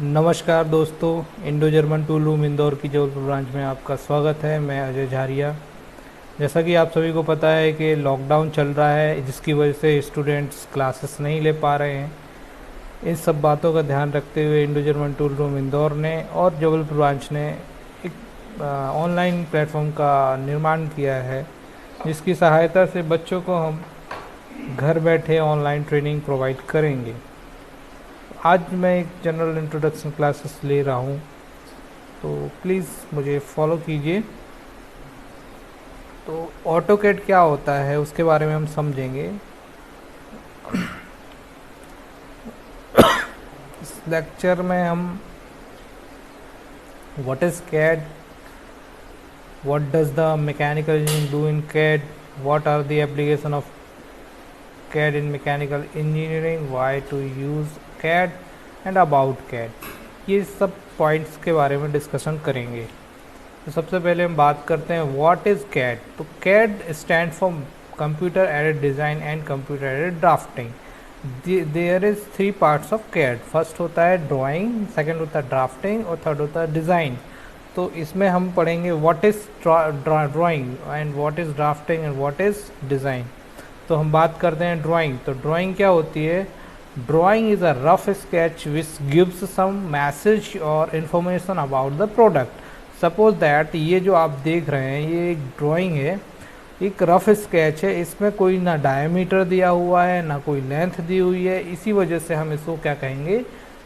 नमस्कार दोस्तों, Indo German tool room Indore की जबलपुर ब्रांच में आपका स्वागत है। मैं अजय झारिया। जैसा कि आप सभी को पता है कि लॉकडाउन चल रहा है, जिसकी वजह से स्टूडेंट्स क्लासेस नहीं ले पा रहे हैं। इन सब बातों का ध्यान रखते हुए Indo German tool room Indore ने और जबलपुर ब्रांच ने एक ऑनलाइन प्लेटफॉर्म का निर्माण किया है, जिसकी सहायता से बच्चों को हम घर बैठे ऑनलाइन ट्रेनिंग प्रोवाइड करेंगे। आज मैं एक जनरल इंट्रोडक्शन क्लासेस ले रहा हूँ, तो प्लीज़ मुझे फॉलो कीजिए। तो ऑटोकैड क्या होता है उसके बारे में हम समझेंगे। इस लेक्चर में हम what is CAD, what does the mechanical engineering do in CAD, what are the application of CAD in mechanical engineering, why to use CAD and about CAD, ये सब पॉइंट्स के बारे में डिस्कशन करेंगे। तो सबसे पहले हम बात करते हैं व्हाट इज़ CAD। तो CAD stand for computer aided design and computer aided drafting. There is 3 parts of CAD। First होता है ड्राइंग, सेकंड होता है ड्राफ्टिंग और थर्ड होता है डिज़ाइन। तो इसमें हम पढ़ेंगे what is drawing and what is drafting and what is design. तो हम बात करते हैं ड्राइंग। तो ड्राइंग क्या होती है? Drawing is a rough sketch which gives some message और information about the product. Suppose that ये जो आप देख रहे हैं ये एक ड्राइंग है, एक रफ स्केच है। इसमें कोई ना डायमीटर दिया हुआ है ना कोई लेंथ दी हुई है, इसी वजह से हम इसको क्या कहेंगे?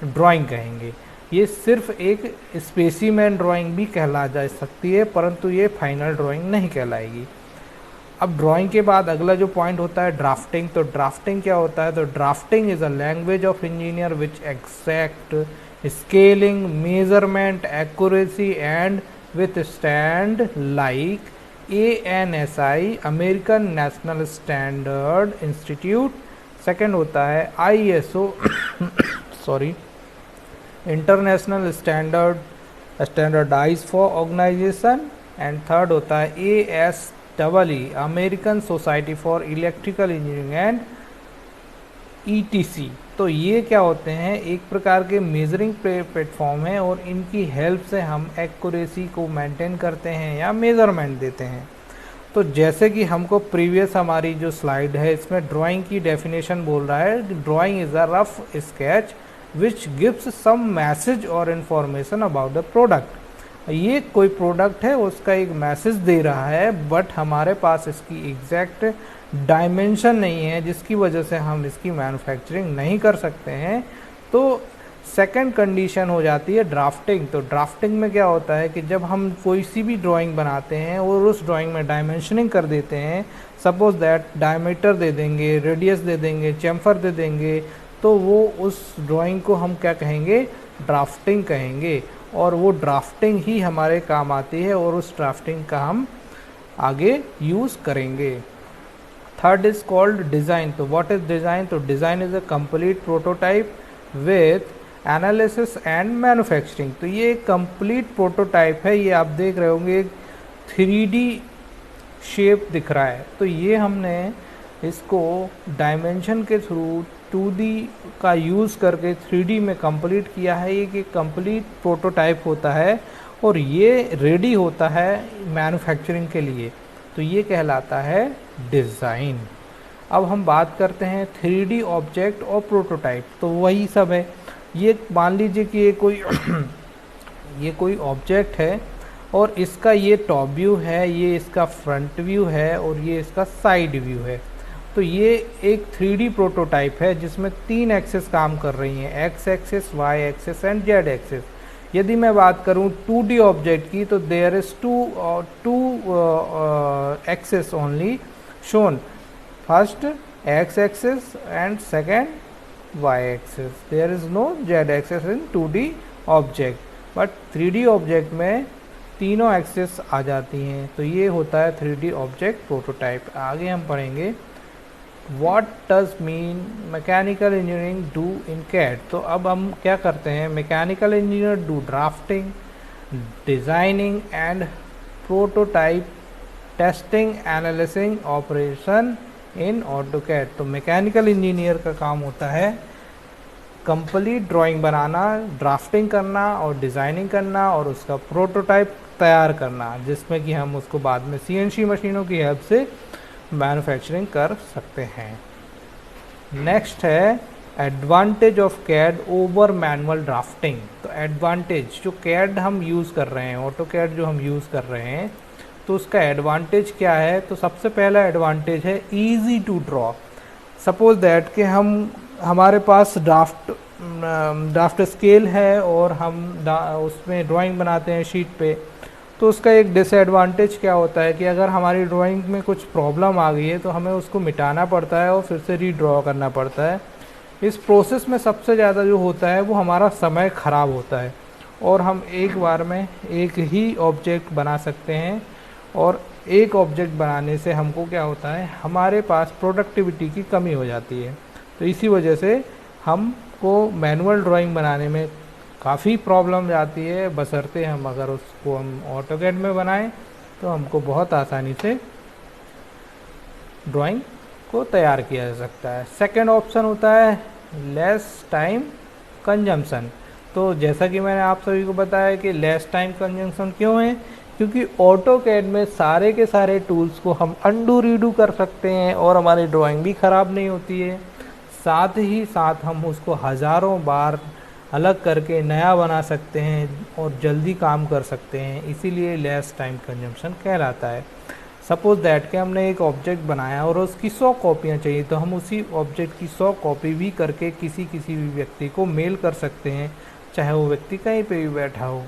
ड्राइंग कहेंगे। ये सिर्फ एक स्पेसिमेन ड्राइंग भी कहला जा सकती है, परंतु ये फाइनल ड्राइंग नहीं कहलाएगी। अब ड्राइंग के बाद अगला जो पॉइंट होता है ड्राफ्टिंग। तो ड्राफ्टिंग क्या होता है? तो drafting is a language of engineer which exact scaling, measurement, accuracy and with stand like ANSI, American National Standard Institute. Second होता है ISO sorry, International Standardise for Organisation. And third होता है ASEE, American Society for Electrical Engineering and ETC। तो ये क्या होते हैं? एक प्रकार के मेजरिंग प्लेटफॉर्म है और इनकी हेल्प से हम एक्यूरेसी को मेंटेन करते हैं या मेजरमेंट देते हैं। तो जैसे कि हमको प्रीवियस हमारी जो स्लाइड है इसमें ड्राइंग की डेफिनेशन बोल रहा है, drawing is a rough sketch which gives some message और इन्फॉर्मेशन अबाउट द प्रोडक्ट। ये कोई प्रोडक्ट है, उसका एक मैसेज दे रहा है, बट हमारे पास इसकी एग्जैक्ट डायमेंशन नहीं है, जिसकी वजह से हम इसकी मैन्युफैक्चरिंग नहीं कर सकते हैं। तो सेकंड कंडीशन हो जाती है ड्राफ्टिंग। तो ड्राफ्टिंग में क्या होता है कि जब हम कोई सी भी ड्राइंग बनाते हैं और उस ड्राइंग में डायमेंशनिंग कर देते हैं, सपोज दैट डायमीटर दे देंगे, रेडियस दे देंगे, चैम्फर दे देंगे, तो वो उस ड्राइंग को हम क्या कहेंगे? ड्राफ्टिंग कहेंगे। और वो ड्राफ्टिंग ही हमारे काम आती है और उस ड्राफ्टिंग का हम आगे यूज़ करेंगे। Third is called design. तो व्हाट इज़ डिज़ाइन? तो design is a complete prototype with analysis and manufacturing. तो ये एक कंप्लीट प्रोटोटाइप है। ये आप देख रहे होंगे एक 3D शेप दिख रहा है। तो ये हमने इसको डायमेंशन के थ्रू 2D का यूज़ करके 3D में कंप्लीट किया है। ये एक कंप्लीट प्रोटोटाइप होता है और ये रेडी होता है मैन्युफैक्चरिंग के लिए। तो ये कहलाता है डिज़ाइन। अब हम बात करते हैं 3D ऑब्जेक्ट और प्रोटोटाइप। तो वही सब है। ये मान लीजिए कि ये कोई ये कोई ऑब्जेक्ट है और इसका ये टॉप व्यू है, ये इसका फ्रंट व्यू है और ये इसका साइड व्यू है। तो ये एक 3D प्रोटोटाइप है जिसमें 3 एक्सेस काम कर रही हैं, X axes, Y axes and Z axes. यदि मैं बात करूं 2D ऑब्जेक्ट की, तो there is two axes only shown, first X axes and second Y axes. There is no Z axes in 2D object, but 3D object में तीनों access आ जाती हैं। तो ये होता है 3D ऑब्जेक्ट प्रोटोटाइप। आगे हम पढ़ेंगे What does mean mechanical engineering do in CAD। तो अब हम क्या करते हैं? Mechanical engineer do drafting, designing and prototype testing, analysing, operation in AutoCAD. तो मैकेनिकल इंजीनियर का काम होता है कंप्लीट ड्राइंग बनाना, ड्राफ्टिंग करना और डिज़ाइनिंग करना और उसका प्रोटोटाइप तैयार करना, जिसमें कि हम उसको बाद में CNC मशीनों की हेल्प से मैन्युफैक्चरिंग कर सकते हैं। नेक्स्ट है advantage of CAD over manual drafting. तो एडवांटेज, जो कैड हम यूज़ कर रहे हैं, ऑटो कैड जो हम यूज़ कर रहे हैं, तो उसका एडवांटेज क्या है? तो सबसे पहला एडवांटेज है easy to draw. Suppose that कि हमारे पास ड्राफ्ट स्केल है और हम उसमें ड्राइंग बनाते हैं शीट पे, तो उसका एक डिसएडवांटेज क्या होता है कि अगर हमारी ड्राइंग में कुछ प्रॉब्लम आ गई है तो हमें उसको मिटाना पड़ता है और फिर से रीड्रॉ करना पड़ता है। इस प्रोसेस में सबसे ज़्यादा जो होता है वो हमारा समय ख़राब होता है, और हम एक बार में एक ही ऑब्जेक्ट बना सकते हैं, और एक ऑब्जेक्ट बनाने से हमको क्या होता है, हमारे पास प्रोडक्टिविटी की कमी हो जाती है। तो इसी वजह से हमको मैनुअल ड्राइंग बनाने में काफ़ी प्रॉब्लम आती है, बशर्ते हम अगर उसको हम ऑटोकैड में बनाएं तो हमको बहुत आसानी से ड्राइंग को तैयार किया जा सकता है। सेकंड ऑप्शन होता है लेस टाइम कंजम्पशन। तो जैसा कि मैंने आप सभी को बताया कि लेस टाइम कंजम्पशन क्यों है, क्योंकि ऑटोकैड में सारे के सारे टूल्स को हम अंडू रीडू कर सकते हैं और हमारी ड्राइंग भी ख़राब नहीं होती है। साथ ही साथ हम उसको हज़ारों बार अलग करके नया बना सकते हैं और जल्दी काम कर सकते हैं, इसीलिए लेस टाइम कंजम्पशन कहलाता है। सपोज दैट कि हमने एक ऑब्जेक्ट बनाया और उसकी 100 कॉपियाँ चाहिए, तो हम उसी ऑब्जेक्ट की 100 कॉपी भी करके किसी भी व्यक्ति को मेल कर सकते हैं, चाहे वो व्यक्ति कहीं पे भी बैठा हो।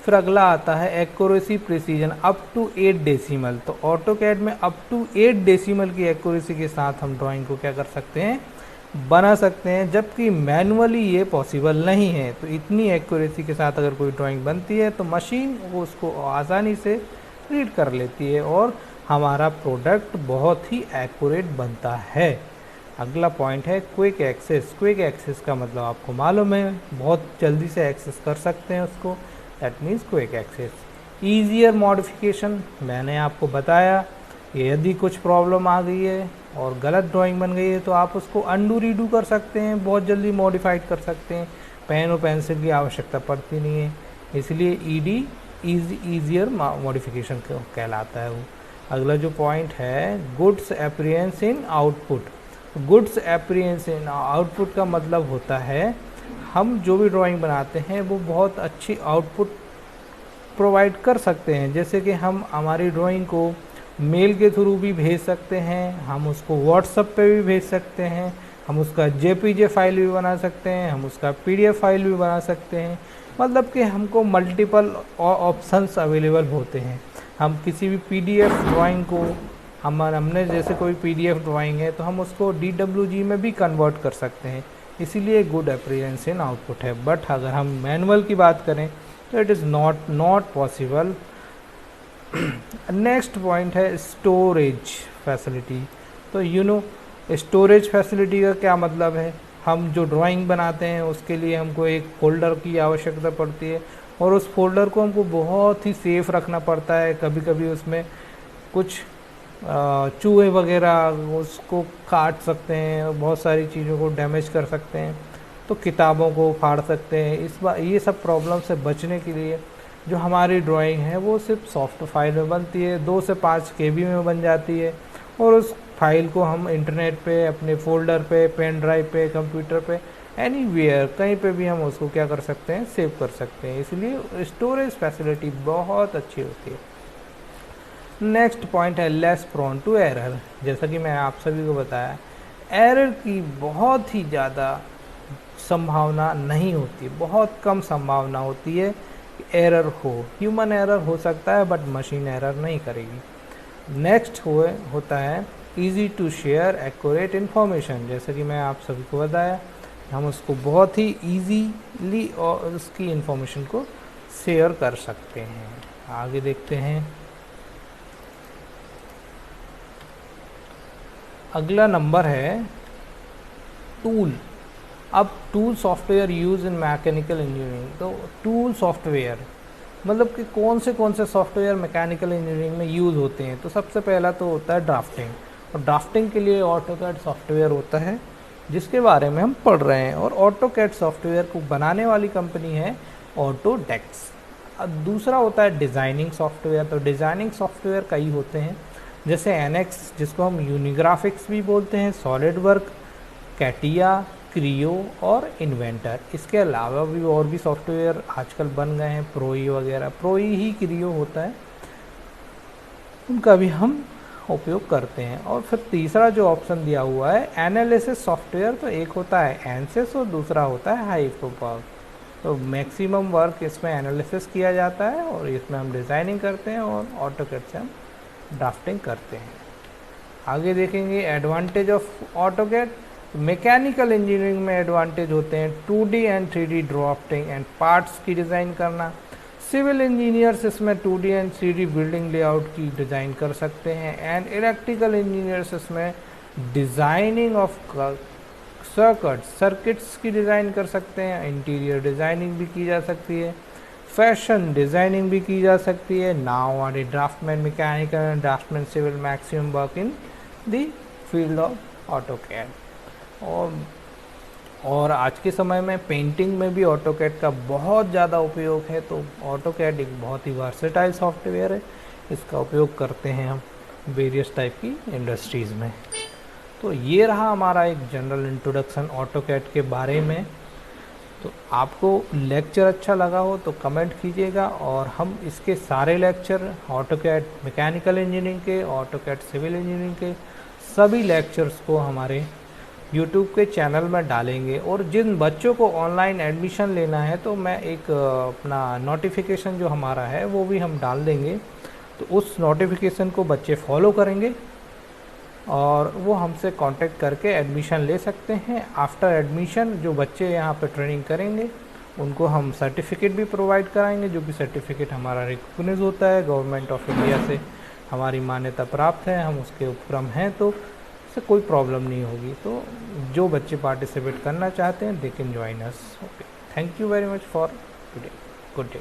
फिर अगला आता है accuracy precision up to 8 decimal. तो ऑटोकैड में अप टू 8 डेसिमल की एक्यूरेसी के साथ हम ड्राइंग को क्या कर सकते हैं, बना सकते हैं, जबकि मैनुअली ये पॉसिबल नहीं है। तो इतनी एक्यूरेसी के साथ अगर कोई ड्राइंग बनती है तो मशीन वो उसको आसानी से रीड कर लेती है और हमारा प्रोडक्ट बहुत ही एक्यूरेट बनता है। अगला पॉइंट है क्विक एक्सेस। क्विक एक्सेस का मतलब आपको मालूम है, बहुत जल्दी से एक्सेस कर सकते हैं उसको, that means quick access. Easier modification, मैंने आपको बताया कि यदि कुछ प्रॉब्लम आ गई है और गलत ड्राइंग बन गई है तो आप उसको अंडू रीडू कर सकते हैं, बहुत जल्दी मॉडिफाइड कर सकते हैं, पेन और पेंसिल की आवश्यकता पड़ती नहीं है, इसलिए ईजियर मॉडिफिकेशन कहलाता है वो। अगला जो पॉइंट है गुड्स अपीयरेंस इन आउटपुट। गुड्स अपीयरेंस इन आउटपुट का मतलब होता है हम जो भी ड्राइंग बनाते हैं वो बहुत अच्छी आउटपुट प्रोवाइड कर सकते हैं। जैसे कि हम हमारी ड्राइंग को मेल के थ्रू भी भेज सकते हैं, हम उसको व्हाट्सएप पे भी भेज सकते हैं, हम उसका जेपीजे फाइल भी बना सकते हैं, हम उसका पीडीएफ फाइल भी बना सकते हैं। मतलब कि हमको मल्टीपल ऑप्शंस अवेलेबल होते हैं। हम किसी भी पीडीएफ ड्राइंग को हमने जैसे कोई पीडीएफ ड्राइंग है तो हम उसको डीडब्ल्यूजी में भी कन्वर्ट कर सकते हैं, इसीलिए गुड अपीयरेंस इन आउटपुट है। बट अगर हम मैनुअल की बात करें तो it is not possible. Next point है स्टोरेज फैसिलिटी। तो स्टोरेज फैसिलिटी का क्या मतलब है, हम जो ड्राइंग बनाते हैं उसके लिए हमको एक फ़ोल्डर की आवश्यकता पड़ती है और उस फोल्डर को हमको बहुत ही सेफ रखना पड़ता है। कभी कभी उसमें कुछ चूहे वगैरह उसको काट सकते हैं, बहुत सारी चीज़ों को डैमेज कर सकते हैं, तो किताबों को फाड़ सकते हैं। ये सब प्रॉब्लम से बचने के लिए जो हमारी ड्राइंग है वो सिर्फ सॉफ्ट फाइल में बनती है, 2 से 5 KB में बन जाती है, और उस फाइल को हम इंटरनेट पे, अपने फोल्डर पे, पेन ड्राइव पे, कंप्यूटर पे, एनीवेयर कहीं पे भी हम उसको क्या कर सकते हैं, सेव कर सकते हैं। इसलिए स्टोरेज फैसिलिटी बहुत अच्छी होती है। नेक्स्ट पॉइंट है लेस प्रोन टू एरर। जैसा कि मैंने आप सभी को बताया, एरर की बहुत ही ज़्यादा संभावना नहीं होती, बहुत कम संभावना होती है कि एरर हो। ह्यूमन एरर हो सकता है बट मशीन एरर नहीं करेगी। नेक्स्ट होता है easy to share accurate information. जैसे कि मैं आप सभी को बताया, हम उसको बहुत ही ईजीली और उसकी इन्फॉर्मेशन को शेयर कर सकते हैं। आगे देखते हैं। अगला नंबर है टूल। अब tool software use in mechanical engineering. तो टूल सॉफ्टवेयर मतलब कि कौन से सॉफ्टवेयर मैकेनिकल इंजीनियरिंग में यूज़ होते हैं। तो सबसे पहला तो होता है ड्राफ्टिंग, और ड्राफ्टिंग के लिए ऑटोकैड सॉफ्टवेयर होता है जिसके बारे में हम पढ़ रहे हैं। और ऑटोकैड सॉफ्टवेयर को बनाने वाली कंपनी है ऑटोडेस्क। अब दूसरा होता है डिज़ाइनिंग सॉफ्टवेयर। तो डिज़ाइनिंग सॉफ्टवेयर कई होते हैं, जैसे एनएक्स जिसको हम यूनिग्राफिक्स भी बोलते हैं, सॉलिड वर्क, कैटिया, क्रियो और इन्वेंटर। इसके अलावा भी और भी सॉफ्टवेयर आजकल बन गए हैं, प्रोई वगैरह। प्रोई ही क्रियो होता है, उनका भी हम उपयोग करते हैं। और फिर तीसरा जो ऑप्शन दिया हुआ है एनालिसिस सॉफ्टवेयर, तो एक होता है एनसिस और दूसरा होता है हाइपरपर्क। तो मैक्सिमम वर्क इसमें एनालिसिस किया जाता है और इसमें हम डिज़ाइनिंग करते हैं और ऑटोकैड से हम ड्राफ्टिंग करते हैं। आगे देखेंगे advantage of AutoCAD. Mechanical engineering में एडवांटेज होते हैं 2D and 3D drafting and parts की डिज़ाइन करना। सिविल इंजीनियर्स इसमें 2D and 3D building layout की डिज़ाइन कर सकते हैं। एंड इलेक्ट्रिकल इंजीनियर्स इसमें डिज़ाइनिंग ऑफ सर्किट्स की डिज़ाइन कर सकते हैं। इंटीरियर डिज़ाइनिंग भी की जा सकती है, फैशन डिज़ाइनिंग भी की जा सकती है। Now are a draftsman mechanical and draftsman civil maximum work in the field of AutoCAD. और आज के समय में पेंटिंग में भी ऑटोकैड का बहुत ज़्यादा उपयोग है। तो ऑटोकैड एक बहुत ही वर्सेटाइल सॉफ्टवेयर है, इसका उपयोग करते हैं हम वेरियस टाइप की इंडस्ट्रीज़ में। तो ये रहा हमारा एक जनरल इंट्रोडक्शन ऑटोकैड के बारे में। तो आपको लेक्चर अच्छा लगा हो तो कमेंट कीजिएगा, और हम इसके सारे लेक्चर ऑटोकैड मैकेनिकल इंजीनियरिंग के, ऑटोकैड सिविल इंजीनियरिंग के सभी लेक्चर्स को हमारे यूट्यूब के चैनल में डालेंगे। और जिन बच्चों को ऑनलाइन एडमिशन लेना है तो मैं एक अपना नोटिफिकेशन जो हमारा है वो भी हम डाल देंगे। तो उस नोटिफिकेशन को बच्चे फॉलो करेंगे और वो हमसे कांटेक्ट करके एडमिशन ले सकते हैं। आफ्टर एडमिशन जो बच्चे यहाँ पे ट्रेनिंग करेंगे उनको हम सर्टिफिकेट भी प्रोवाइड कराएंगे, जो कि सर्टिफिकेट हमारा रिकॉग्नाइज होता है गवर्नमेंट ऑफ इंडिया से, हमारी मान्यता प्राप्त है, हम उसके उपक्रम हैं, तो इससे कोई प्रॉब्लम नहीं होगी। तो जो बच्चे पार्टिसिपेट करना चाहते हैं they can join us. Okay, thank you very much for today. Good day.